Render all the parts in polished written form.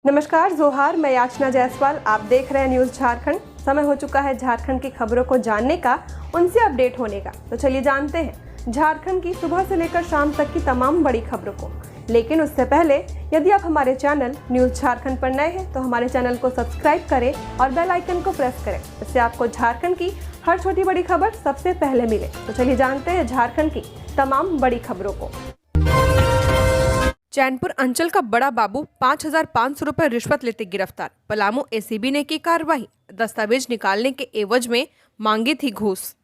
नमस्कार, जोहार। मैं याचना जायसवाल। आप देख रहे हैं न्यूज़ झारखंड। समय हो चुका है झारखंड की खबरों को जानने का, उनसे अपडेट होने का। तो चलिए जानते हैं झारखंड की सुबह से लेकर शाम तक की तमाम बड़ी खबरों को। लेकिन उससे पहले यदि आप हमारे चैनल न्यूज़ झारखंड पर नए हैं तो हमारे चैनल को सब्सक्राइब करें और बेल आइकन को प्रेस करें। इससे आपको झारखंड की हर छोटी बड़ी खबर सबसे पहले मिले। तो चलिए जानते हैं झारखंड की तमाम बड़ी खबरों को। चैनपुर अंचल का बड़ा बाबू 5,500 रुपए रिश्वत लेते गिरफ्तार। पलामू एसीबी ने की कार्रवाई। दस्तावेज निकालने के एवज में मांगी थी घूस।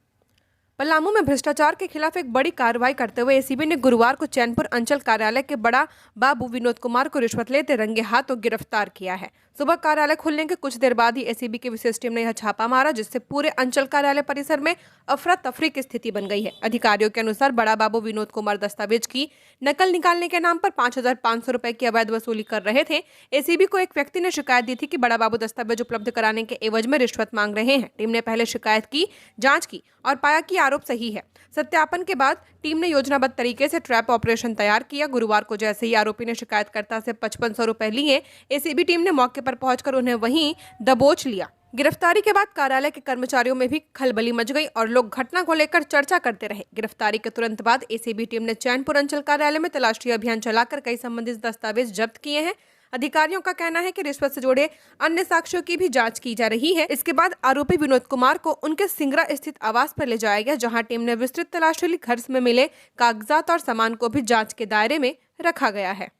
पलामू में भ्रष्टाचार के खिलाफ एक बड़ी कार्रवाई करते हुए एसीबी ने गुरुवार को चैनपुर अंचल कार्यालय के बड़ा बाबू विनोद कुमार को रिश्वत लेते रंगे हाथों गिरफ्तार किया है। सुबह कार्यालय खुलने के कुछ देर बाद ही एसीबी की विशेष टीम ने यह छापा मारा, जिससे पूरे अंचल कार्यालय परिसर में अफरा तफरी की स्थिति बन गई है। अधिकारियों के अनुसार बड़ा बाबू विनोद कुमार दस्तावेज की नकल निकालने के नाम पर 5,500 रुपए की अवैध वसूली कर रहे थे। एसीबी को एक व्यक्ति ने शिकायत दी थी कि बड़ा बाबू दस्तावेज उपलब्ध कराने के एवज में रिश्वत मांग रहे हैं। टीम ने पहले शिकायत की, जांच की और पाया कि आरोप सही है। सत्यापन के बाद टीम ने योजनाबद्ध तरीके से ट्रैप ऑपरेशन तैयार किया। गुरुवार को जैसे ही आरोपी ने शिकायतकर्ता से 5,500 रुपए लिए, एसीबी टीम ने मौके पर पहुंचकर उन्हें वहीं दबोच लिया। गिरफ्तारी के बाद कार्यालय के कर्मचारियों में भी खलबली मच गई और लोग घटना को लेकर चर्चा करते रहे। गिरफ्तारी के तुरंत बाद एसीबी टीम ने चैनपुर अंचल कार्यालय में तलाशी अभियान चलाकर कई संबंधित दस्तावेज जब्त किए हैं। अधिकारियों का कहना है कि रिश्वत से जुड़े अन्य साक्ष्यों की भी जांच की जा रही है। इसके बाद आरोपी विनोद कुमार को उनके सिंगरा स्थित आवास पर ले जाया गया, जहां टीम ने विस्तृत तलाशी ली। घर में मिले कागजात और सामान को भी जांच के दायरे में रखा गया है।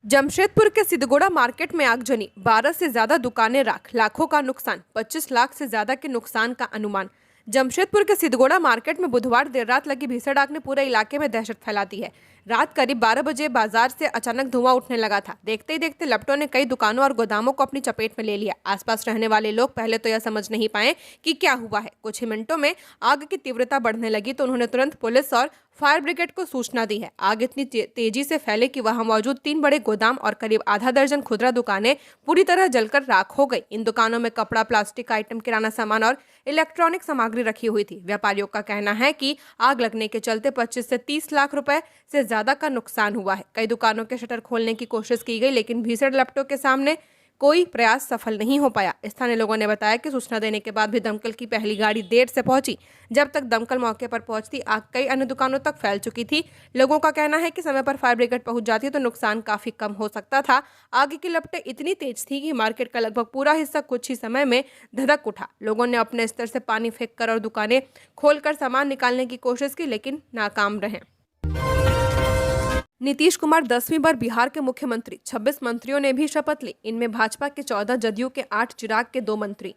जमशेदपुर के सिद्धगोड़ा मार्केट में आगजनी, 12 से ज्यादा दुकानें राख, लाखों का नुकसान, 25 लाख से ज्यादा के नुकसान का अनुमान। जमशेदपुर के सिद्धगोड़ा मार्केट में बुधवार देर रात लगी भीषण आग ने पूरे इलाके में दहशत फैला दी है। रात करीब 12 बजे बाजार से अचानक धुआं उठने लगा था। देखते ही देखते लपटों ने कई दुकानों और गोदामों को अपनी चपेट में ले लिया। आसपास रहने वाले लोग पहले तो यह समझ नहीं पाए कि क्या हुआ है। कुछ ही मिनटों में आग की तीव्रता बढ़ने लगी तो उन्होंने तुरंत पुलिस और फायर ब्रिगेड को सूचना दी है। आग इतनी तेजी से फैले कि वहां मौजूद 3 बड़े गोदाम और करीब आधा दर्जन खुदरा दुकानें पूरी तरह जलकर राख हो गई। इन दुकानों में कपड़ा, प्लास्टिक आइटम, किराना सामान और इलेक्ट्रॉनिक सामग्री रखी हुई थी। व्यापारियों का कहना है कि आग लगने के चलते 25 से 30 लाख रुपए से ज्यादा का नुकसान हुआ है। कई दुकानों के शटर खोलने की कोशिश की गई, लेकिन भीषण लपटों के सामने कोई प्रयास सफल नहीं हो पाया। स्थानीय लोगों ने बताया कि सूचना देने के बाद भी दमकल की पहली गाड़ी देर से पहुंची। जब तक दमकल मौके पर पहुंचती, आग कई अन्य दुकानों तक फैल चुकी थी। लोगों का कहना है कि समय पर फायर ब्रिगेड पहुंच जाती तो नुकसान काफी कम हो सकता था। आग की लपटें इतनी तेज थी कि मार्केट का लगभग पूरा हिस्सा कुछ ही समय में धधक उठा। लोगों ने अपने स्तर से पानी फेंककर और दुकानें खोलकर सामान निकालने की कोशिश की, लेकिन नाकाम रहे। नीतीश कुमार 10वीं बार बिहार के मुख्यमंत्री। 26 मंत्रियों ने भी शपथ ली। इनमें भाजपा के 14, जदयू के 8, चिराग के 2 मंत्री।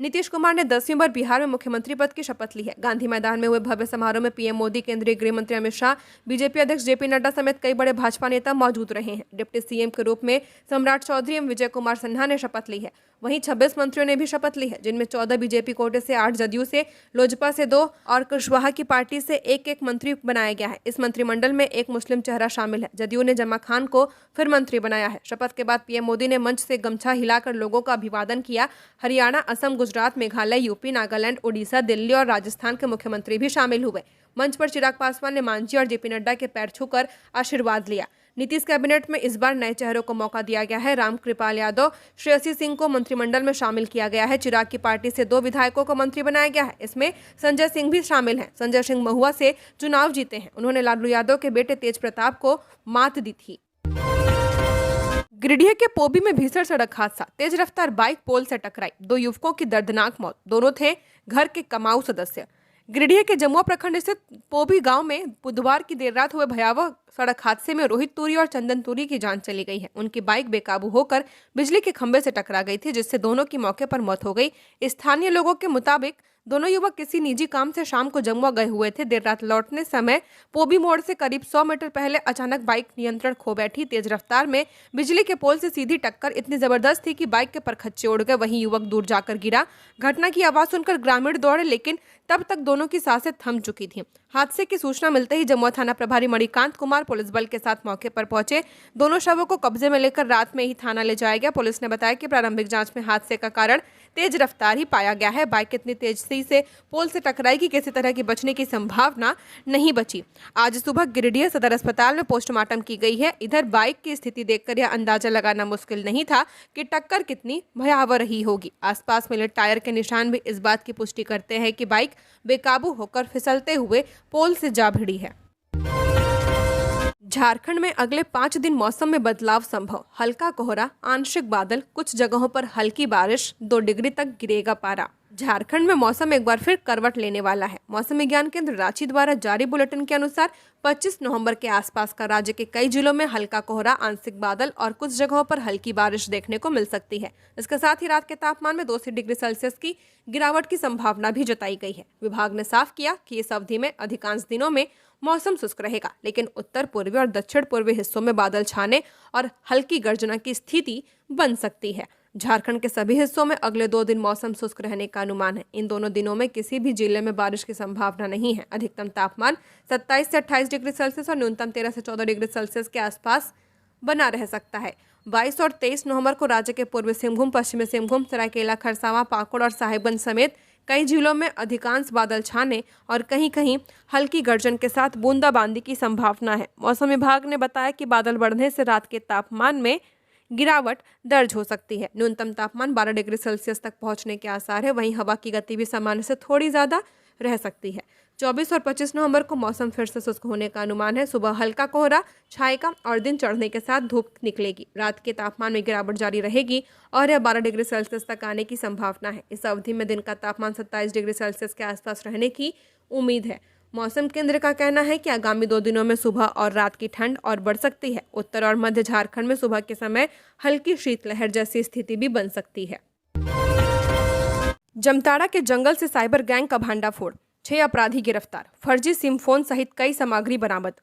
नीतीश कुमार ने 10वीं बार बिहार में मुख्यमंत्री पद की शपथ ली है। गांधी मैदान में हुए भव्य समारोह में पीएम मोदी, केंद्रीय गृह मंत्री अमित शाह, बीजेपी अध्यक्ष जेपी नड्डा समेत कई बड़े भाजपा नेता मौजूद रहे हैं। डिप्टी सीएम के रूप में सम्राट चौधरी एवं विजय कुमार सिन्हा ने शपथ ली है। वहीं 26 मंत्रियों ने भी शपथ ली है, जिनमें 14 बीजेपी कोटे से, 8 जदयू से, लोजपा से 2 और कुशवाहा की पार्टी से एक मंत्री बनाया गया है। इस मंत्रिमंडल में एक मुस्लिम चेहरा शामिल है। जदयू ने जमा खान को फिर मंत्री बनाया है। शपथ के बाद पीएम मोदी ने मंच से गमछा हिलाकर लोगों का अभिवादन किया। हरियाणा, असम, गुजरात, मेघालय, यूपी, नागालैंड, उड़ीसा, दिल्ली और राजस्थान के मुख्यमंत्री भी शामिल हुए। मंच पर चिराग पासवान ने मांझी और जेपी नड्डा के पैर छूकर आशीर्वाद लिया। नीतीश कैबिनेट में इस बार नए चेहरों को मौका दिया गया है। रामकृपाल यादव, श्रेयसी सिंह को मंत्रिमंडल में शामिल किया गया है। चिराग की पार्टी से 2 विधायकों को मंत्री बनाया गया है। इसमें संजय सिंह भी शामिल हैं। संजय सिंह महुआ से चुनाव जीते हैं। उन्होंने लालू यादव के बेटे तेज प्रताप को मात दी थी। गिरिडीह के पोबी में भीषण सड़क हादसा, तेज रफ्तार बाइक पोल से टकराई, 2 युवकों की दर्दनाक मौत। दोनों थे घर के कमाऊ सदस्य। गिरिडीह के जमुआ प्रखंड स्थित पोबी गांव में बुधवार की देर रात हुए भयावह सड़क हादसे में रोहित तुरी और चंदन तुरी की जान चली गई है। उनकी बाइक बेकाबू होकर बिजली के खंभे से टकरा गई थी, जिससे दोनों की मौके पर मौत हो गई। स्थानीय लोगों के मुताबिक दोनों युवक किसी निजी काम से शाम को जमुआ गए हुए थे। देर रात लौटने समय पोबी मोड़ से करीब 100 मीटर पहले अचानक बाइक नियंत्रण खो बैठी। तेज रफ्तार में बिजली के पोल से सीधी टक्कर इतनी जबरदस्त थी कि बाइक के परखच्चे उड़ गए। वहीं युवक दूर जाकर गिरा। घटना की आवाज सुनकर ग्रामीण दौड़े, लेकिन तब तक दोनों की सांसें थम चुकी थीं। हादसे की सूचना मिलते ही जमुआ थाना प्रभारी मणिकांत कुमार पुलिस बल के साथ मौके पर पहुंचे। दोनों शवों को कब्जे में लेकर रात में ही थाना ले जाया गया। पुलिस ने बताया कि प्रारंभिक जांच में हादसे का कारण तेज रफ्तार ही पाया गया है। बाइक इतनी तेजी से पोल से टकराई कि किसी तरह की बचने की संभावना नहीं बची। आज सुबह गिरिडीह सदर अस्पताल में पोस्टमार्टम की गई है। इधर बाइक की स्थिति देखकर यह अंदाजा लगाना मुश्किल नहीं था कि टक्कर कितनी भयावह रही होगी। आसपास मिले टायर के निशान भी इस बात की पुष्टि करते हैं कि बाइक बेकाबू होकर फिसलते हुए पोल से जा भिड़ी है। झारखंड में अगले 5 दिन मौसम में बदलाव संभव। हल्का कोहरा, आंशिक बादल, कुछ जगहों पर हल्की बारिश, 2 डिग्री तक गिरेगा पारा। झारखंड में मौसम एक बार फिर करवट लेने वाला है। मौसम विज्ञान केंद्र रांची द्वारा जारी बुलेटिन के अनुसार 25 नवंबर के आसपास का राज्य के कई जिलों में हल्का कोहरा, आंशिक बादल और कुछ जगहों पर हल्की बारिश देखने को मिल सकती है। इसके साथ ही रात के तापमान में 2 से डिग्री सेल्सियस की गिरावट की संभावना भी जताई गई है। विभाग ने साफ किया कि इस अवधि में अधिकांश दिनों में मौसम शुष्क रहेगा, लेकिन उत्तर पूर्वी और दक्षिण पूर्वी हिस्सों में बादल छाने और हल्की गर्जना की स्थिति बन सकती है। झारखंड के सभी हिस्सों में अगले 2 दिन मौसम शुष्क रहने का अनुमान है। इन दोनों दिनों में किसी भी जिले में बारिश की संभावना नहीं है। अधिकतम तापमान 27 से 28 डिग्री सेल्सियस और न्यूनतम 13 से 14 डिग्री सेल्सियस के आसपास बना रह सकता है। 22 और 23 नवंबर को राज्य के पूर्वी सिंहभूम, पश्चिमी सिंहभूम, सरायकेला खरसावां, पाकुड़ और साहिबगंज समेत कई जिलों में अधिकांश बादल छाने और कहीं कहीं हल्की गर्जन के साथ बूंदाबांदी की संभावना है। मौसम विभाग ने बताया कि बादल बढ़ने से रात के तापमान में गिरावट दर्ज हो सकती है। न्यूनतम तापमान 12 डिग्री सेल्सियस तक पहुंचने के आसार है। वहीं हवा की गति भी सामान्य से थोड़ी ज्यादा रह सकती है। 24 और 25 नवंबर को मौसम फिर से शुष्क होने का अनुमान है। सुबह हल्का कोहरा छाएगा और दिन चढ़ने के साथ धूप निकलेगी। रात के तापमान में गिरावट जारी रहेगी और यह 12 डिग्री सेल्सियस तक आने की संभावना है। इस अवधि में दिन का तापमान 27 डिग्री सेल्सियस के आसपास रहने की उम्मीद है। मौसम केंद्र का कहना है कि आगामी 2 दिनों में सुबह और रात की ठंड और बढ़ सकती है। उत्तर और मध्य झारखंड में सुबह के समय हल्की शीतलहर जैसी स्थिति भी बन सकती है। जमताड़ा के जंगल से साइबर गैंग का भांडाफोड़, 6 अपराधी गिरफ्तार, फर्जी सिम फोन सहित कई सामग्री बरामद।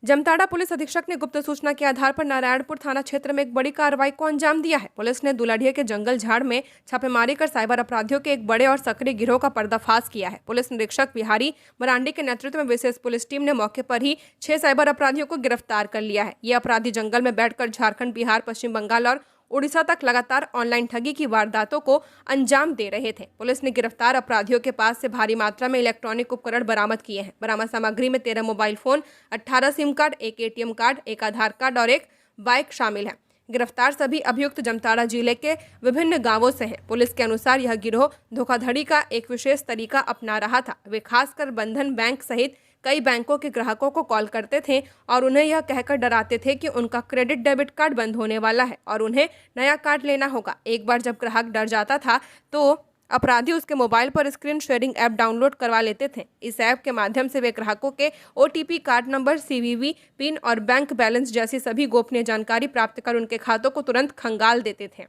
जमताड़ा पुलिस अधीक्षक ने गुप्त सूचना के आधार पर नारायणपुर थाना क्षेत्र में एक बड़ी कार्रवाई को अंजाम दिया है। पुलिस ने दुलाढिया के जंगल झाड़ में छापेमारी कर साइबर अपराधियों के एक बड़े और सक्रिय गिरोह का पर्दाफाश किया है। पुलिस निरीक्षक बिहारी मरांडी के नेतृत्व में विशेष पुलिस टीम ने मौके पर ही 6 साइबर अपराधियों को गिरफ्तार कर लिया है। ये अपराधी जंगल में बैठकर झारखंड, बिहार, पश्चिम बंगाल और उड़ीसा तक लगातार ऑनलाइन ठगी की वारदातों को अंजाम दे रहे थे। पुलिस ने गिरफ्तार अपराधियों के पास से भारी मात्रा में इलेक्ट्रॉनिक उपकरण बरामद किए हैं। बरामद सामग्री में 13 मोबाइल फोन, 18 सिम कार्ड, एक एटीएम कार्ड, एक आधार कार्ड और एक बाइक शामिल है। गिरफ्तार सभी अभियुक्त जमताड़ा जिले के विभिन्न गांवों से हैं। पुलिस के अनुसार यह गिरोह धोखाधड़ी का एक विशेष तरीका अपना रहा था। वे खासकर बंधन बैंक सहित कई बैंकों के ग्राहकों को कॉल करते थे और उन्हें यह कहकर डराते थे कि उनका क्रेडिट डेबिट कार्ड बंद होने वाला है और उन्हें नया कार्ड लेना होगा। एक बार जब ग्राहक डर जाता था तो अपराधी उसके मोबाइल पर स्क्रीन शेयरिंग ऐप डाउनलोड करवा लेते थे। इस ऐप के माध्यम से वे ग्राहकों के OTP, card number, CVV pin और बैंक बैलेंस जैसी सभी गोपनीय जानकारी प्राप्त कर उनके खातों को तुरंत खंगाल देते थे।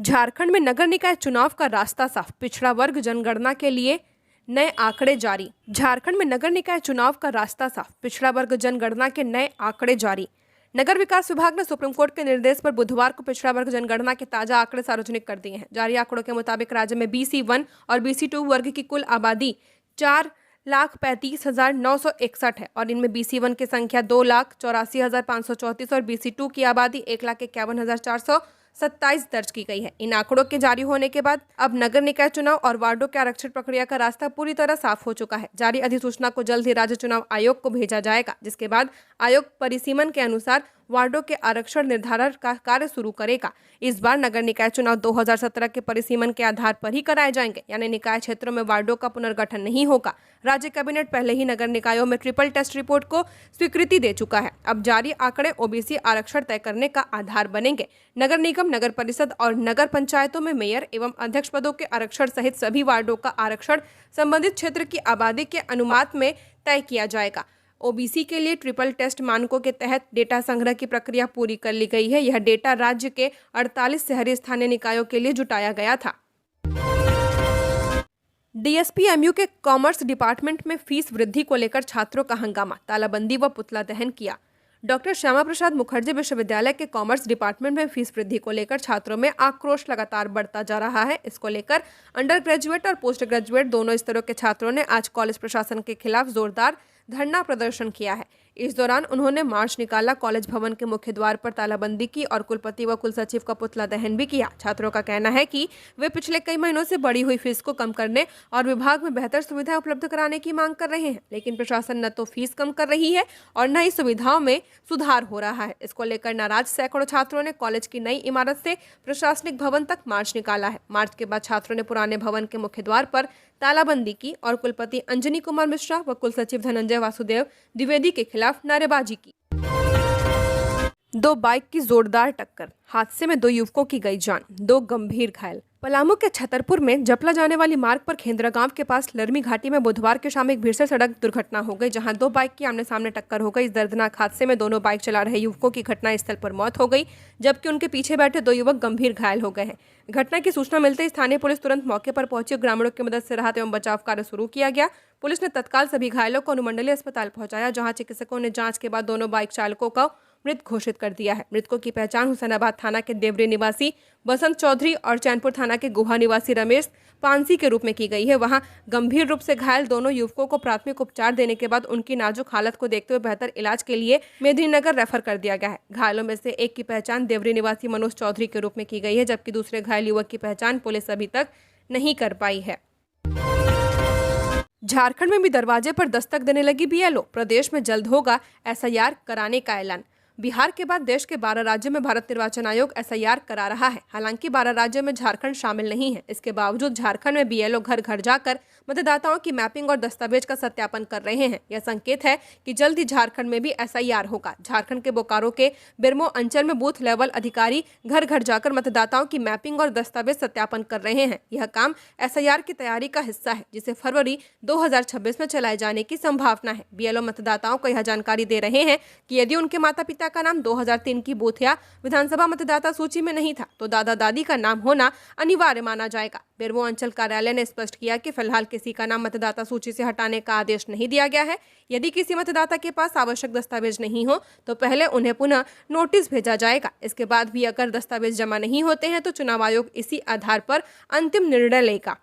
झारखंड में नगर निकाय चुनाव का रास्ता साफ, पिछड़ा वर्ग जनगणना के लिए नए आंकड़े जारी। झारखंड में नगर निकाय चुनाव का रास्ता साफ, पिछड़ा वर्ग जनगणना के नए आंकड़े जारी। नगर विकास विभाग ने सुप्रीम कोर्ट के निर्देश पर बुधवार को पिछड़ा वर्ग जनगणना के ताजा आंकड़े सार्वजनिक कर दिए हैं। जारी आंकड़ों के मुताबिक राज्य में BC1 और BC2 वर्ग की कुल आबादी 4,35,961 है और इनमें BC1 की संख्या 2,84,534 और BC2 की आबादी 1,51,427 दर्ज की गई है। इन आंकड़ों के जारी होने के बाद अब नगर निकाय चुनाव और वार्डों के आरक्षण प्रक्रिया का रास्ता पूरी तरह साफ हो चुका है। जारी अधिसूचना को जल्द ही राज्य चुनाव आयोग को भेजा जाएगा, जिसके बाद आयोग परिसीमन के अनुसार वार्डों के आरक्षण निर्धारण का कार्य शुरू करेगा। इस बार नगर निकाय चुनाव 2017 के परिसीमन के आधार पर ही कराए जाएंगे, यानी निकाय क्षेत्रों में वार्डों का पुनर्गठन नहीं होगा। राज्य कैबिनेट पहले ही नगर निकायों में ट्रिपल टेस्ट रिपोर्ट को स्वीकृति दे चुका है। अब जारी आंकड़े OBC आरक्षण तय करने का आधार बनेंगे। नगर निगम, नगर परिषद और नगर पंचायतों में मेयर एवं अध्यक्ष पदों के आरक्षण सहित सभी वार्डों का आरक्षण संबंधित क्षेत्र की आबादी के अनुपात में तय किया जाएगा। OBC के लिए ट्रिपल टेस्ट मानकों के तहत डेटा संग्रह की प्रक्रिया पूरी कर ली गई है। यह डेटा राज्य के 48 शहरी स्थानीय निकायों के लिए जुटाया गया था। DSP MU के कॉमर्स डिपार्टमेंट में फीस वृद्धि को लेकर छात्रों का हंगामा, तालाबंदी व पुतला दहन किया। डॉक्टर श्यामा प्रसाद मुखर्जी विश्वविद्यालय के कॉमर्स डिपार्टमेंट में फीस वृद्धि को लेकर छात्रों में आक्रोश लगातार बढ़ता जा रहा है। इसको लेकर अंडर ग्रेजुएट और पोस्ट ग्रेजुएट दोनों स्तरों के छात्रों ने आज कॉलेज प्रशासन के खिलाफ जोरदार धरना प्रदर्शन किया है। इस दौरान उन्होंने मार्च निकाला, कॉलेज भवन के मुख्य द्वार पर तालाबंदी की और कुलपति व कुलसचिव का पुतला दहन भी किया। छात्रों का कहना है कि वे पिछले कई महीनों से बढ़ी हुई फीस को कम करने और विभाग में बेहतर सुविधाएं उपलब्ध कराने की मांग कर रहे हैं, लेकिन प्रशासन न तो फीस कम कर रही है और न ही सुविधाओं में सुधार हो रहा है। इसको लेकर नाराज सैकड़ों छात्रों ने कॉलेज की नई इमारत से प्रशासनिक भवन तक मार्च निकाला है। मार्च के बाद छात्रों ने पुराने भवन के मुख्य द्वार पर तालाबंदी की और कुलपति अंजनी कुमार मिश्रा व कुलसचिव धनंजय वासुदेव द्विवेदी के खिलाफ नारेबाजी की। 2 बाइक की जोरदार टक्कर, हादसे में 2 युवकों की गई जान, 2 गंभीर घायल। पलामू के छतरपुर में जपला जाने वाली मार्ग पर खेंद्रा गांव के पास लरमी घाटी में बुधवार की शाम एक भीषण सड़क दुर्घटना हो गई, जहां 2 बाइक की आमने सामने टक्कर हो गई। इस दर्दनाक हादसे में दोनों बाइक चला रहे युवकों की घटनास्थल पर मौत हो गई, जबकि उनके पीछे बैठे 2 युवक गंभीर घायल हो गए हैं। घटना की सूचना मिलते ही स्थानीय पुलिस तुरंत मौके पर पहुंची और ग्रामीणों की मदद से राहत एवं बचाव कार्य शुरू किया गया। पुलिस ने तत्काल सभी घायलों को अनुमंडलीय अस्पताल पहुंचाया, जहां चिकित्सकों ने जांच के बाद दोनों बाइक चालकों को मृत घोषित कर दिया है। मृतकों की पहचान हुसैनाबाद थाना के देवरी निवासी बसंत चौधरी और चैनपुर थाना के गुहा निवासी रमेश पानसी के रूप में की गई है। वहां गंभीर रूप से घायल दोनों युवकों को प्राथमिक उपचार देने के बाद उनकी नाजुक हालत को देखते हुए बेहतर इलाज के लिए मेदिनीनगर रेफर कर दिया गया है। घायलों में से एक की पहचान देवरी निवासी मनोज चौधरी के रूप में की गई है, जबकि दूसरे घायल युवक की पहचान पुलिस अभी तक नहीं कर पाई है। झारखंड में भी दरवाजे पर दस्तक देने लगी बीएलओ, प्रदेश में जल्द होगा एसआईआर कराने का ऐलान। बिहार के बाद देश के 12 राज्यों में भारत निर्वाचन आयोग एसआईआर करा रहा है। हालांकि 12 राज्यों में झारखंड शामिल नहीं है। इसके बावजूद झारखंड में बीएलओ घर घर जाकर मतदाताओं की मैपिंग और दस्तावेज का सत्यापन कर रहे हैं। यह संकेत है कि जल्द ही झारखंड में भी एसआईआर होगा। झारखंड के बोकारो के बिरमो अंचल में बूथ लेवल अधिकारी घर घर जाकर मतदाताओं की मैपिंग और दस्तावेज सत्यापन कर रहे हैं। यह काम एसआईआर की तैयारी का हिस्सा है, जिसे फरवरी 2026 में चलाए जाने की संभावना है। बीएलओ मतदाताओं को यह जानकारी दे रहे हैं कि यदि उनके माता पिता का नाम 2003 की बूथ या विधानसभा मतदाता सूची में नहीं था तो दादा दादी का नाम होना अनिवार्य माना जाएगा। बिरमो अंचल कार्यालय ने स्पष्ट किया कि फिलहाल किसी का नाम मतदाता सूची से हटाने का आदेश नहीं दिया गया है। यदि किसी मतदाता के पास आवश्यक दस्तावेज नहीं हो तो पहले उन्हें पुनः नोटिस भेजा जाएगा। इसके बाद भी अगर दस्तावेज जमा नहीं होते हैं तो चुनाव आयोग इसी आधार पर अंतिम निर्णय लेगा।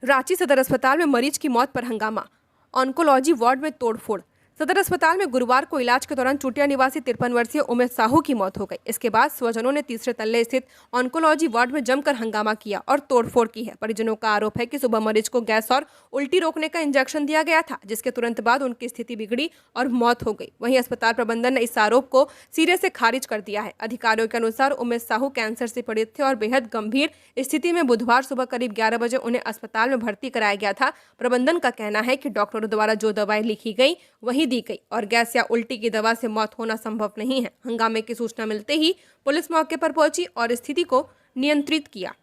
रांची सदर अस्पताल में मरीज की मौत पर हंगामा, ऑन्कोलॉजी वार्ड में तोड़फोड़। सदर अस्पताल में गुरुवार को इलाज के दौरान चुटिया निवासी 53 वर्षीय उमेश साहू की मौत हो गई। इसके बाद स्वजनों ने तीसरे तल्ले स्थित ऑन्कोलॉजी वार्ड में जमकर हंगामा किया और तोड़फोड़ की है। परिजनों का आरोप है कि सुबह मरीज को गैस और उल्टी रोकने का इंजेक्शन दिया गया था, जिसके तुरंत बाद उनकी स्थिति बिगड़ी और मौत हो गई। वहीं अस्पताल प्रबंधन ने इस आरोप को सिरे से खारिज कर दिया है। अधिकारियों के अनुसार उमेश साहू कैंसर से पीड़ित थे और बेहद गंभीर स्थिति में बुधवार सुबह करीब 11 बजे उन्हें अस्पताल में भर्ती कराया गया था। प्रबंधन का कहना है कि डॉक्टरों द्वारा जो दवाएं लिखी गई वही दी गई और गैस या उल्टी की दवा से मौत होना संभव नहीं है। हंगामे की सूचना मिलते ही पुलिस मौके पर पहुंची और स्थिति को नियंत्रित किया।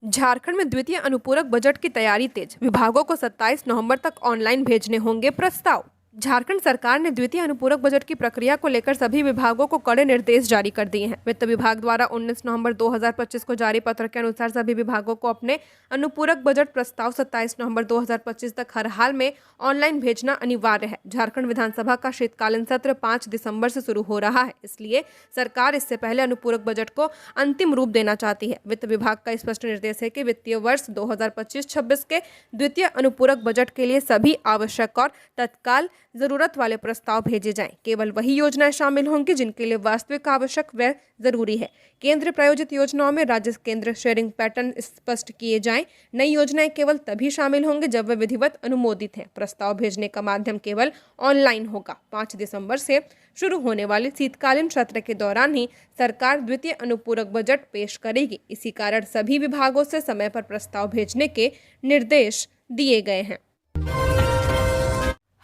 झारखंड में द्वितीय अनुपूरक बजट की तैयारी तेज, विभागों को 27 नवंबर तक ऑनलाइन भेजने होंगे प्रस्ताव। झारखंड सरकार ने द्वितीय अनुपूरक बजट की प्रक्रिया को लेकर सभी विभागों को कड़े निर्देश जारी कर दिए हैं। वित्त विभाग द्वारा 19 नवंबर 2025 को जारी पत्र के अनुसार सभी विभागों को अपने अनुपूरक बजट प्रस्ताव 27 नवंबर 2025 तक हर हाल में ऑनलाइन भेजना अनिवार्य है। झारखंड विधानसभा का शीतकालीन सत्र 5 दिसंबर से शुरू हो रहा है, इसलिए सरकार इससे पहले अनुपूरक बजट को अंतिम रूप देना चाहती है। वित्त विभाग का स्पष्ट निर्देश है कि वित्तीय वर्ष 2025-26 के द्वितीय अनुपूरक बजट के लिए सभी आवश्यक और तत्काल जरूरत वाले प्रस्ताव भेजे जाएं। केवल वही योजनाएं शामिल होंगी जिनके लिए वास्तविक आवश्यक व्यय जरूरी है। केंद्र प्रायोजित योजनाओं में राज्य केंद्र शेयरिंग पैटर्न स्पष्ट किए जाएं। नई योजनाएं केवल तभी शामिल होंगे जब वे विधिवत अनुमोदित हैं। प्रस्ताव भेजने का माध्यम केवल ऑनलाइन होगा। 5 दिसंबर से शुरू होने वाले शीतकालीन सत्र के दौरान ही सरकार द्वितीय अनुपूरक बजट पेश करेगी। इसी कारण सभी विभागों से समय पर प्रस्ताव भेजने के निर्देश दिए गए हैं।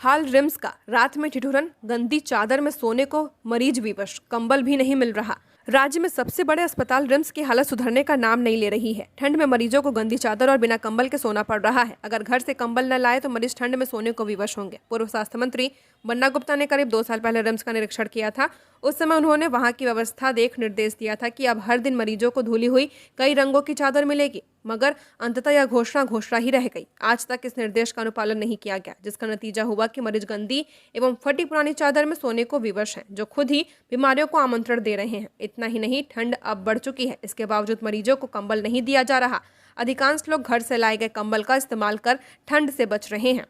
हाल रिम्स का, रात में ठिठुरन, गंदी चादर में सोने को मरीज विवश, कंबल भी नहीं मिल रहा। राज्य में सबसे बड़े अस्पताल रिम्स की हालत सुधरने का नाम नहीं ले रही है। ठंड में मरीजों को गंदी चादर और बिना कंबल के सोना पड़ रहा है। अगर घर से कंबल न लाए तो मरीज ठंड में सोने को विवश होंगे। पूर्व स्वास्थ्य मंत्री बन्ना गुप्ता ने करीब 2 साल पहले रिम्स का निरीक्षण किया था। उस समय उन्होंने वहां की व्यवस्था देख निर्देश दिया था कि अब हर दिन मरीजों को धुली हुई कई रंगों की चादर मिलेगी, मगर अंततः यह घोषणा ही रह गई। आज तक इस निर्देश का अनुपालन नहीं किया गया, जिसका नतीजा हुआ कि मरीज गंदी एवं फटी पुरानी चादर में सोने को विवश हैं, जो खुद ही बीमारियों को आमंत्रण दे रहे हैं। इतना ही नहीं, ठंड अब बढ़ चुकी है। इसके बावजूद मरीजों को कंबल नहीं दिया जा रहा। अधिकांश लोग घर से लाए गए कंबल का इस्तेमाल कर ठंड से बच रहे हैं।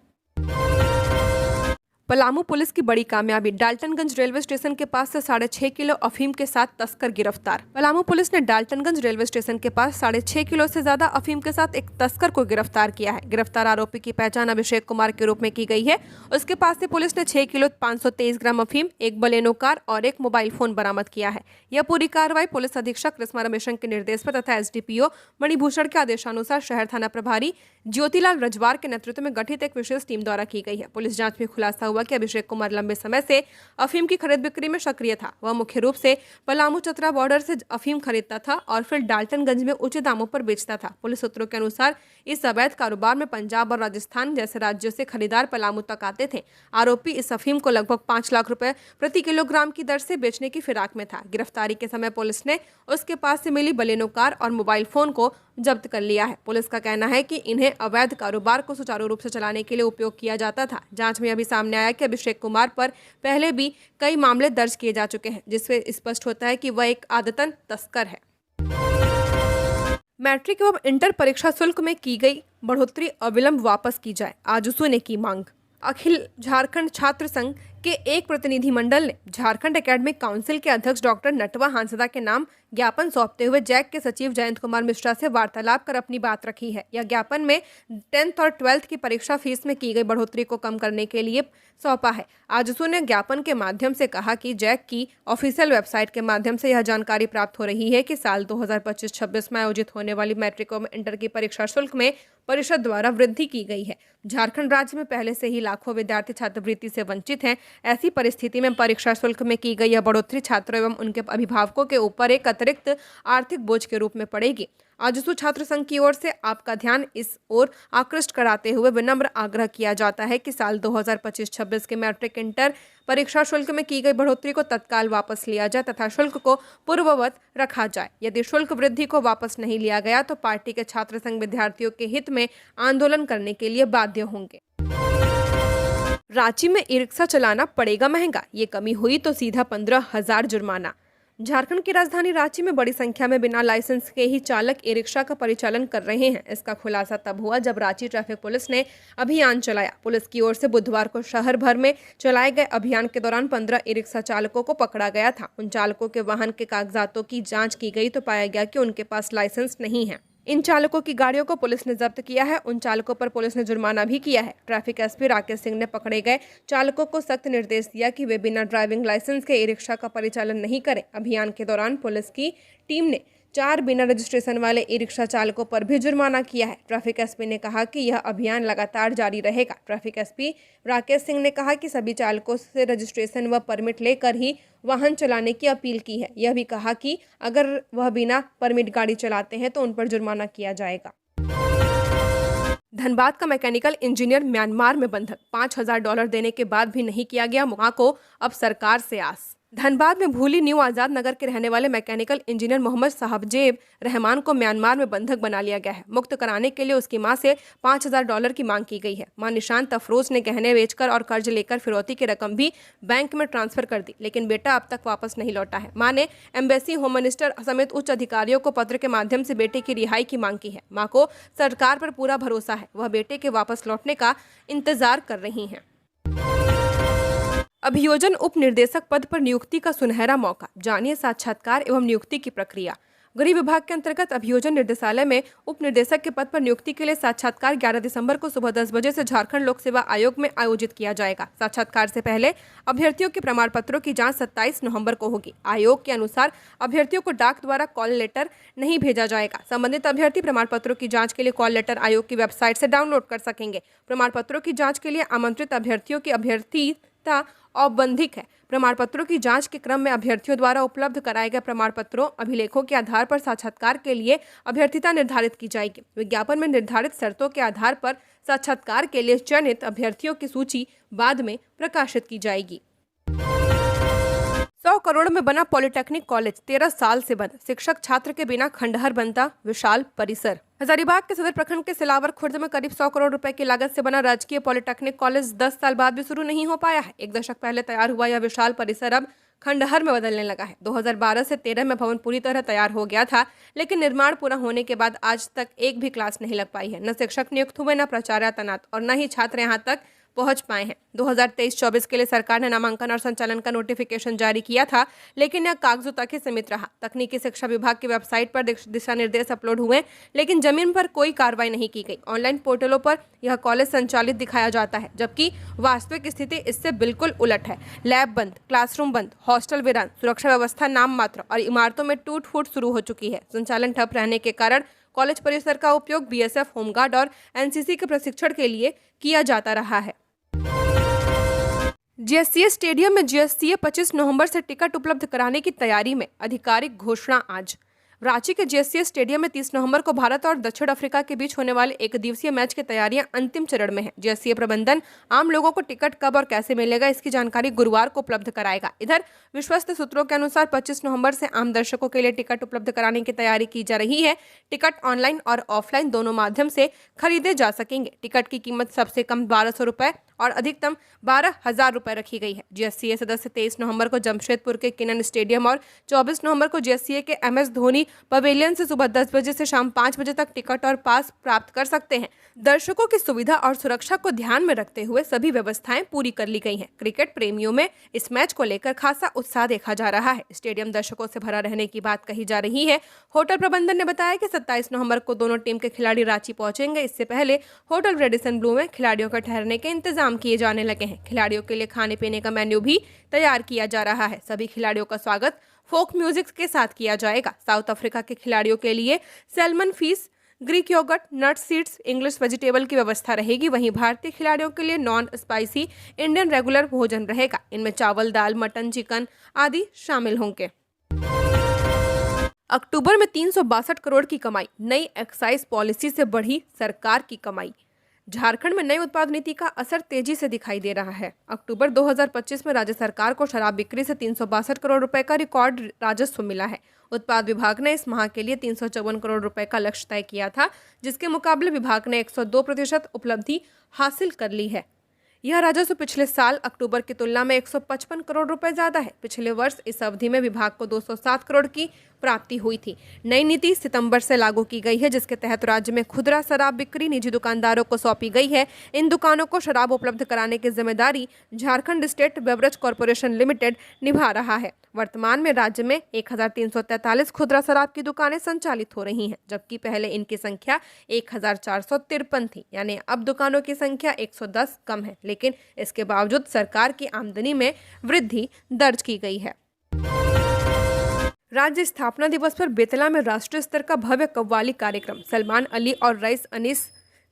पलामू पुलिस की बड़ी कामयाबी, डाल्टनगंज रेलवे स्टेशन के पास से 6.5 किलो अफीम के साथ तस्कर गिरफ्तार। पलामू पुलिस ने डाल्टनगंज रेलवे स्टेशन के पास 6.5 किलो से ज्यादा अफीम के साथ एक तस्कर को गिरफ्तार किया है। गिरफ्तार आरोपी की पहचान अभिषेक कुमार के रूप में की गई है। उसके पास से पुलिस ने 6 किलो 523 ग्राम अफीम, एक बलेनो कार और एक मोबाइल फोन बरामद किया है। यह पूरी कार्रवाई पुलिस अधीक्षक कृष्णा रमेशन के निर्देश पर तथा एसडीपीओ मणिभूषण के आदेशानुसार शहर थाना प्रभारी ज्योतिलाल रजवार के नेतृत्व में गठित एक विशेष टीम द्वारा की गई है। पुलिस जांच में खुलासा हुआ कि अभिषेक कुमार लंबे समय से अफीम की खरीद बिक्री में सक्रिय था। वह मुख्य रूप से पलामू चतरा बॉर्डर से अफीम खरीदता था और फिर डाल्टनगंज में उचित दामों पर बेचता था। पुलिस सूत्रों के अनुसार इस अवैध कारोबार में पंजाब और राजस्थान जैसे राज्यों से खरीदार पलामू तक आते थे। आरोपी इस अफीम को लगभग 5 लाख रुपए प्रति किलोग्राम की दर से बेचने की फिराक में था। गिरफ्तारी के समय पुलिस ने उसके पास से मिली बलेनो कार और मोबाइल फोन को जब्त कर लिया है। पुलिस का कहना है कि इन्हें अवैध कारोबार को सुचारू रूप से चलाने के लिए उपयोग किया जाता था। जांच में अभी सामने आया कि अभिषेक कुमार पर पहले भी कई मामले दर्ज किए जा चुके हैं, जिससे स्पष्ट होता है कि वह एक आदतन तस्कर है। मैट्रिक एवं इंटर परीक्षा शुल्क में की गई बढ़ोतरी अविलंब वापस की जाए, आजसू ने की मांग। अखिल झारखंड छात्र संघ के एक प्रतिनिधिमंडल ने झारखंड एकेडमिक काउंसिल के अध्यक्ष डॉक्टर नटवा हांसदा के नाम ज्ञापन सौंपते हुए जैक के सचिव जयंत कुमार मिश्रा से वार्तालाप कर अपनी बात रखी है। यह ज्ञापन में 10th और 12th की परीक्षा फीस में की गई बढ़ोतरी को कम करने के लिए सौंपा है। आजसू ने ज्ञापन के माध्यम से कहा कि जैक की ऑफिशियल वेबसाइट के माध्यम से यह जानकारी प्राप्त हो रही है कि साल 2025-26 में आयोजित होने वाली मैट्रिक और इंटर की परीक्षा शुल्क में परिषद द्वारा वृद्धि की गई है। झारखंड राज्य में पहले से ही लाखों विद्यार्थी छात्रवृत्ति से वंचित हैं। ऐसी परिस्थिति में परीक्षा शुल्क में की गई यह बढ़ोतरी छात्रों एवं उनके अभिभावकों के ऊपर एक अतिरिक्त आर्थिक बोझ के रूप में पड़ेगी। आजसू छात्र संघ की ओर से आपका ध्यान इस ओर आकृष्ट कराते हुए विनम्र आग्रह किया जाता है कि साल 2025-26 के मैट्रिक इंटर परीक्षा शुल्क में की गई बढ़ोतरी को तत्काल वापस लिया जाए तथा शुल्क को पूर्ववत रखा जाए। यदि शुल्क वृद्धि को वापस नहीं लिया गया तो पार्टी के छात्र संघ विद्यार्थियों के हित में आंदोलन करने के लिए बाध्य होंगे। रांची में ई रिक्शा चलाना पड़ेगा महंगा, ये कमी हुई तो सीधा 15,000 जुर्माना। झारखंड की राजधानी रांची में बड़ी संख्या में बिना लाइसेंस के ही चालक ई रिक्शा का परिचालन कर रहे हैं। इसका खुलासा तब हुआ जब रांची ट्रैफिक पुलिस ने अभियान चलाया। पुलिस की ओर से बुधवार को शहर भर में चलाए गए अभियान के दौरान 15 ई रिक्शा चालकों को पकड़ा गया था। उन चालकों के वाहन के कागजातों की जाँच की गई तो पाया गया कि उनके पास लाइसेंस नहीं है। इन चालकों की गाड़ियों को पुलिस ने जब्त किया है। उन चालकों पर पुलिस ने जुर्माना भी किया है। ट्रैफिक एसपी राकेश सिंह ने पकड़े गए चालकों को सख्त निर्देश दिया कि वे बिना ड्राइविंग लाइसेंस के ई रिक्शा का परिचालन नहीं करें। अभियान के दौरान पुलिस की टीम ने 4 बिना रजिस्ट्रेशन वाले ई रिक्शा चालकों पर भी जुर्माना किया है। ट्रैफिक एसपी ने कहा कि यह अभियान लगातार जारी रहेगा। ट्रैफिक एसपी राकेश सिंह ने कहा कि सभी चालकों से रजिस्ट्रेशन व परमिट लेकर ही वाहन चलाने की अपील की है। यह भी कहा कि अगर वह बिना परमिट गाड़ी चलाते हैं तो उन पर जुर्माना किया जाएगा। धनबाद का मैकेनिकल इंजीनियर म्यांमार में बंधक, $5,000 देने के बाद भी नहीं किया गया मां को अब सरकार से आस। धनबाद में भूली न्यू आजाद नगर के रहने वाले मैकेनिकल इंजीनियर मोहम्मद साहबजेब रहमान को म्यांमार में बंधक बना लिया गया है। मुक्त कराने के लिए उसकी मां से $5,000 की मांग की गई है। मां निशांत अफरोज ने गहने बेचकर और कर्ज लेकर फिरौती की रकम भी बैंक में ट्रांसफर कर दी, लेकिन बेटा अब तक वापस नहीं लौटा है। मां ने एम्बेसी, होम मिनिस्टर समेत उच्च अधिकारियों को पत्र के माध्यम से बेटे की रिहाई की मांग की है। मां को सरकार पर पूरा भरोसा है, वह बेटे के वापस लौटने का इंतजार कर रही हैं। अभियोजन उप निर्देशक पद पर नियुक्ति का सुनहरा मौका, जानिए साक्षात्कार एवं नियुक्ति की प्रक्रिया। गृह विभाग के अंतर्गत अभियोजन निर्देशालय में उप निर्देशक के पद पर नियुक्ति के लिए साक्षात्कार 11 दिसंबर को सुबह 10 बजे से झारखंड लोक सेवा आयोग में आयोजित किया जाएगा। साक्षात्कार से पहले अभ्यर्थियों के प्रमाण पत्रों की जांच 27 नवंबर को होगी। आयोग के अनुसार अभ्यर्थियों को डाक द्वारा कॉल लेटर नहीं भेजा जाएगा। संबंधित अभ्यर्थी प्रमाण पत्रों की जाँच के लिए कॉल लेटर आयोग की वेबसाइट से डाउनलोड कर सकेंगे। प्रमाण पत्रों की जाँच के लिए आमंत्रित अभ्यर्थियों की अभ्यर्थिता औपबंधिक है। प्रमाण पत्रों की जांच के क्रम में अभ्यर्थियों द्वारा उपलब्ध कराए गए प्रमाण पत्रों अभिलेखों के आधार पर साक्षात्कार के लिए अभ्यर्थिता निर्धारित की जाएगी। विज्ञापन में निर्धारित शर्तों के आधार पर साक्षात्कार के लिए चयनित अभ्यर्थियों की सूची बाद में प्रकाशित की जाएगी। 100 करोड़ में बना पॉलिटेक्निक कॉलेज 13 साल से बंद, शिक्षक छात्र के बिना खंडहर बनता विशाल परिसर। हजारीबाग के सदर प्रखंड के सिलावर खुर्द में करीब 100 करोड़ रुपए की लागत से बना राजकीय पॉलिटेक्निक कॉलेज 10 साल बाद भी शुरू नहीं हो पाया है। 1 दशक पहले तैयार हुआ यह विशाल परिसर अब खंडहर में बदलने लगा है। 2012 से 13 में भवन पूरी तरह तैयार हो गया था, लेकिन निर्माण पूरा होने के बाद आज तक एक भी क्लास नहीं लग पाई है। न शिक्षक नियुक्त हुए, न प्राचार्य तैनात और न ही छात्र यहां तक पहुंच पाए हैं। 2023-24 के लिए सरकार ने नामांकन और संचालन का नोटिफिकेशन जारी किया था, लेकिन यह कागजों तक ही सीमित रहा। तकनीकी शिक्षा विभाग की वेबसाइट पर दिशा निर्देश अपलोड हुए, लेकिन जमीन पर कोई कार्रवाई नहीं की गई। ऑनलाइन पोर्टलों पर यह कॉलेज संचालित दिखाया जाता है, जबकि वास्तविक स्थिति इससे बिल्कुल उलट है। लैब बंद, क्लासरूम बंद, हॉस्टल वीरान, सुरक्षा व्यवस्था नाम मात्र और इमारतों में टूट फूट शुरू हो चुकी है। संचालन ठप रहने के कारण कॉलेज परिसर का उपयोग बीएसएफ, होमगार्ड और एनसीसी के प्रशिक्षण के लिए किया जाता रहा है। जीएससीए स्टेडियम में जीएससीए 25 नवंबर से टिकट उपलब्ध कराने की तैयारी में, आधिकारिक घोषणा आज। रांची के जीएससीए स्टेडियम में 30 नवंबर को भारत और दक्षिण अफ्रीका के बीच होने वाले एक दिवसीय मैच की तैयारियां अंतिम चरण में है। जीएससीए प्रबंधन आम लोगों को टिकट कब और कैसे मिलेगा, इसकी जानकारी गुरुवार को उपलब्ध कराएगा। इधर विश्वस्त सूत्रों के अनुसार 25 नवंबर से आम दर्शकों के लिए टिकट उपलब्ध कराने की तैयारी की जा रही है। टिकट ऑनलाइन और ऑफलाइन दोनों माध्यम से खरीदे जा सकेंगे। टिकट की कीमत सबसे कम 1200 रुपए और अधिकतम 12,000 रुपए रखी गई है। जीएससीए सदस्य 23 नवंबर को जमशेदपुर के किनन स्टेडियम और 24 नवंबर को जीएससीए के एमएस धोनी पवेलियन से सुबह 10 बजे से शाम 5 बजे तक टिकट और पास प्राप्त कर सकते हैं। दर्शकों की सुविधा और सुरक्षा को ध्यान में रखते हुए सभी व्यवस्थाएं पूरी कर ली गई हैं। क्रिकेट प्रेमियों में इस मैच को लेकर खासा उत्साह देखा जा रहा है। स्टेडियम दर्शकों से भरा रहने की बात कही जा रही है। होटल प्रबंधन ने बताया कि 27 नवंबर को दोनों टीम के खिलाड़ी रांची पहुंचेंगे। इससे पहले होटल रेडिसन ब्लू में खिलाड़ियों के ठहरने के इंतजाम किए जाने लगे हैं। खिलाड़ियों के लिए खाने पीने का मेन्यू भी तैयार किया जा रहा है। सभी खिलाड़ियों का स्वागत फोक म्यूजिक के साथ किया जाएगा। साउथ अफ्रीका के खिलाड़ियों के लिए सैल्मन फिश, ग्रीक योगर्ट, नट सीड्स, इंग्लिश वेजिटेबल की व्यवस्था रहेगी। वहीं भारतीय खिलाड़ियों के लिए नॉन स्पाइसी इंडियन रेगुलर भोजन रहेगा। इनमें चावल, दाल, मटन, चिकन आदि शामिल होंगे। अक्टूबर में 362 करोड़ की कमाई, नई एक्साइज पॉलिसी से बढ़ी सरकार की कमाई। झारखंड में नई उत्पाद नीति का असर तेजी से दिखाई दे रहा है। अक्टूबर 2025 में राज्य सरकार को शराब बिक्री से 362 करोड़ रुपए का रिकॉर्ड राजस्व मिला है। उत्पाद विभाग ने इस माह के लिए 354 करोड़ रुपए का लक्ष्य तय किया था, जिसके मुकाबले विभाग ने 102% उपलब्धि हासिल कर ली है। यह राजस्व पिछले साल अक्टूबर की तुलना में 155 करोड़ रुपए ज्यादा है। पिछले वर्ष इस अवधि में विभाग को 207 करोड़ की प्राप्ति हुई थी। नई नीति सितंबर से लागू की गई है, जिसके तहत राज्य में खुदरा शराब बिक्री निजी दुकानदारों को सौंपी गई है। इन दुकानों को शराब उपलब्ध कराने की जिम्मेदारी Jharkhand state beverage corporation limited निभा रहा है। वर्तमान में राज्य में 1343 खुदरा शराब की दुकानें संचालित हो रही हैं, जबकि पहले इनकी संख्या 1453 थी। यानी अब दुकानों की संख्या 110 कम है, लेकिन इसके बावजूद सरकार की आमदनी में वृद्धि दर्ज की गई है। राज्य स्थापना दिवस पर बेतला में राष्ट्रीय स्तर का भव्य कव्वाली कार्यक्रम, सलमान अली और रईस अनीस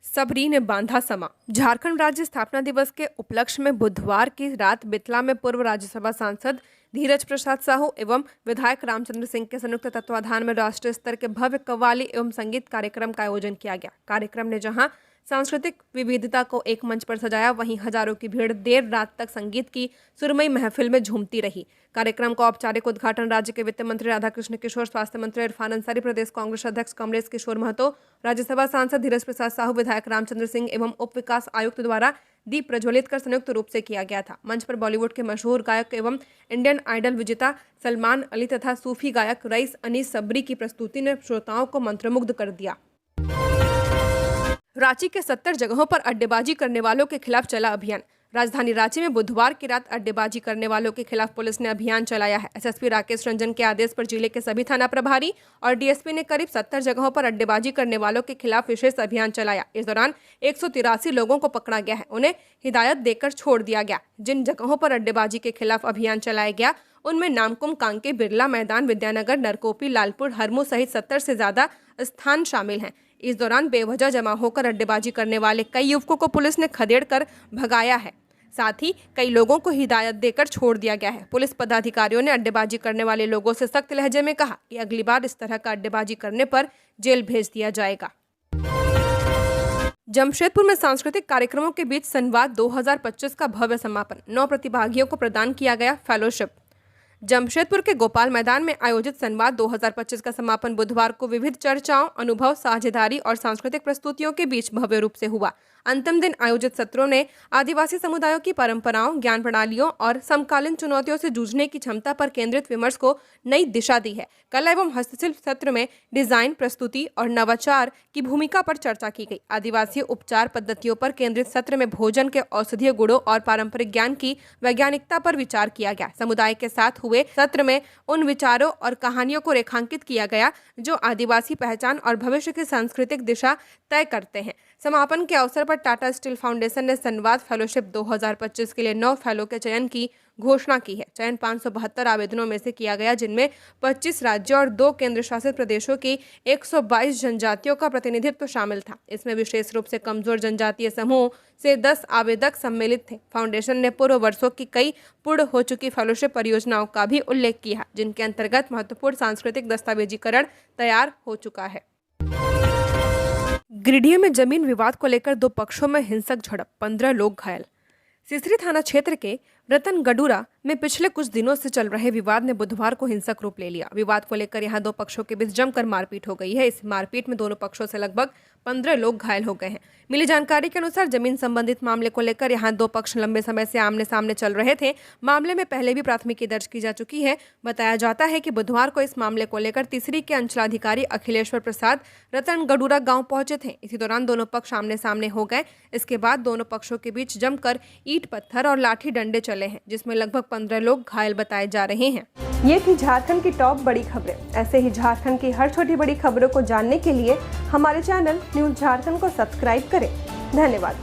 सबरी ने बांधा समा। झारखंड राज्य स्थापना दिवस के उपलक्ष्य में बुधवार की रात बेतला में पूर्व राज्यसभा सांसद धीरज प्रसाद साहू एवं विधायक रामचंद्र सिंह के संयुक्त तत्वाधान में राष्ट्रीय स्तर के भव्य कव्वाली एवं संगीत कार्यक्रम का आयोजन किया गया। कार्यक्रम ने जहां सांस्कृतिक विविधता को एक मंच पर सजाया, वहीं हजारों की भीड़ देर रात तक संगीत की सुरमई महफिल में झूमती रही। कार्यक्रम का औपचारिक उद्घाटन राज्य के वित्त मंत्री राधाकृष्ण किशोर, स्वास्थ्य मंत्री इरफान अंसारी, प्रदेश कांग्रेस अध्यक्ष कमलेश किशोर महतो, राज्यसभा सांसद धीरज प्रसाद साहू, विधायक रामचंद्र सिंह एवं उप विकास आयुक्त द्वारा दीप प्रज्वलित कर संयुक्त रूप से किया गया था। मंच पर बॉलीवुड के मशहूर गायक एवं इंडियन आइडल विजेता सलमान अली तथा सूफी गायक रईस अनीस सबरी की प्रस्तुति ने श्रोताओं को मंत्रमुग्ध कर दिया। रांची के 70 जगहों पर अड्डेबाजी करने वालों के खिलाफ चला अभियान। राजधानी रांची में बुधवार की रात अड्डेबाजी करने वालों के खिलाफ पुलिस ने अभियान चलाया है। एसएसपी राकेश रंजन के आदेश पर जिले के सभी थाना प्रभारी और डीएसपी ने करीब 70 जगहों पर अड्डेबाजी करने वालों के खिलाफ विशेष अभियान चलाया। इस दौरान 183 लोगों को पकड़ा गया है। उन्हें हिदायत देकर छोड़ दिया गया। जिन जगहों पर अड्डेबाजी के खिलाफ अभियान चलाया गया उनमें नामकुम, कांके, बिरला मैदान, विद्यानगर, नरकोपी, लालपुर, हरमू सहित 70 से ज्यादा स्थान शामिल हैं। इस दौरान बेवजह जमा होकर अड्डेबाजी करने वाले कई युवकों को पुलिस ने खदेड़ कर भगाया है। साथ ही कई लोगों को हिदायत देकर छोड़ दिया गया है। पुलिस पदाधिकारियों ने अड्डेबाजी करने वाले लोगों से सख्त लहजे में कहा कि अगली बार इस तरह का अड्डेबाजी करने पर जेल भेज दिया जाएगा। जमशेदपुर में सांस्कृतिक कार्यक्रमों के बीच संवाद 2025 का भव्य समापन, 9 प्रतिभागियों को प्रदान किया गया फेलोशिप। जमशेदपुर के गोपाल मैदान में आयोजित संवाद 2025 का समापन बुधवार को विविध चर्चाओं, अनुभव, साझेदारी और सांस्कृतिक प्रस्तुतियों के बीच भव्य रूप से हुआ। अंतिम दिन आयोजित सत्रों ने आदिवासी समुदायों की परंपराओं, ज्ञान प्रणालियों और समकालीन चुनौतियों से जूझने की क्षमता पर केंद्रित विमर्श को नई दिशा दी है। कला एवं हस्तशिल्प सत्र में डिजाइन, प्रस्तुति और नवाचार की भूमिका पर चर्चा की गई। आदिवासी उपचार पद्धतियों पर केंद्रित सत्र में भोजन के औषधीय गुणों और पारंपरिक ज्ञान की वैज्ञानिकता पर विचार किया गया। समुदाय के साथ हुए सत्र में उन विचारों और कहानियों को रेखांकित किया गया जो आदिवासी पहचान और भविष्य की सांस्कृतिक दिशा तय करते हैं। समापन के अवसर पर टाटा स्टील फाउंडेशन ने संवाद फेलोशिप 2025 के लिए 9 फेलो के चयन की घोषणा की है। चयन 572 आवेदनों में से किया गया, जिनमें 25 राज्यों और 2 केंद्र शासित प्रदेशों की 122 जनजातियों का प्रतिनिधित्व शामिल था। इसमें विशेष रूप से कमजोर जनजातीय समूह से 10 आवेदक सम्मिलित थे। फाउंडेशन ने पूर्व वर्षों की कई पूर्ण हो चुकी फेलोशिप परियोजनाओं का भी उल्लेख किया, जिनके अंतर्गत महत्वपूर्ण सांस्कृतिक दस्तावेजीकरण तैयार हो चुका है। गिरिडीह में जमीन विवाद को लेकर 2 पक्षों में हिंसक झड़प, 15 लोग घायल। सिसरी थाना क्षेत्र के रतनगडूरा में पिछले कुछ दिनों से चल रहे विवाद ने बुधवार को हिंसक रूप ले लिया। विवाद को लेकर यहां 2 पक्षों के बीच जमकर मारपीट हो गई है। इस मारपीट में दोनों पक्षों से लगभग 15 लोग घायल हो गए हैं। मिली जानकारी के अनुसार जमीन संबंधित मामले को लेकर यहां 2 पक्ष लंबे समय से आमने सामने चल रहे थे। मामले में पहले भी प्राथमिकी दर्ज की जा चुकी है। बताया जाता है कि बुधवार को इस मामले को लेकर तिसरी के अंचलाधिकारी अखिलेश्वर प्रसाद रतनगडूरा गांव पहुंचे थे। इसी दौरान दोनों पक्ष आमने सामने हो गए। इसके बाद दोनों पक्षों के बीच जमकर ईंट पत्थर और लाठी डंडे चले हैं, जिसमें लगभग 15 लोग घायल बताए जा रहे हैं। ये थी झारखंड की टॉप बड़ी खबरें। ऐसे ही झारखंड की हर छोटी बड़ी खबरों को जानने के लिए हमारे चैनल न्यूज़ झारखंड को सब्सक्राइब करें। धन्यवाद।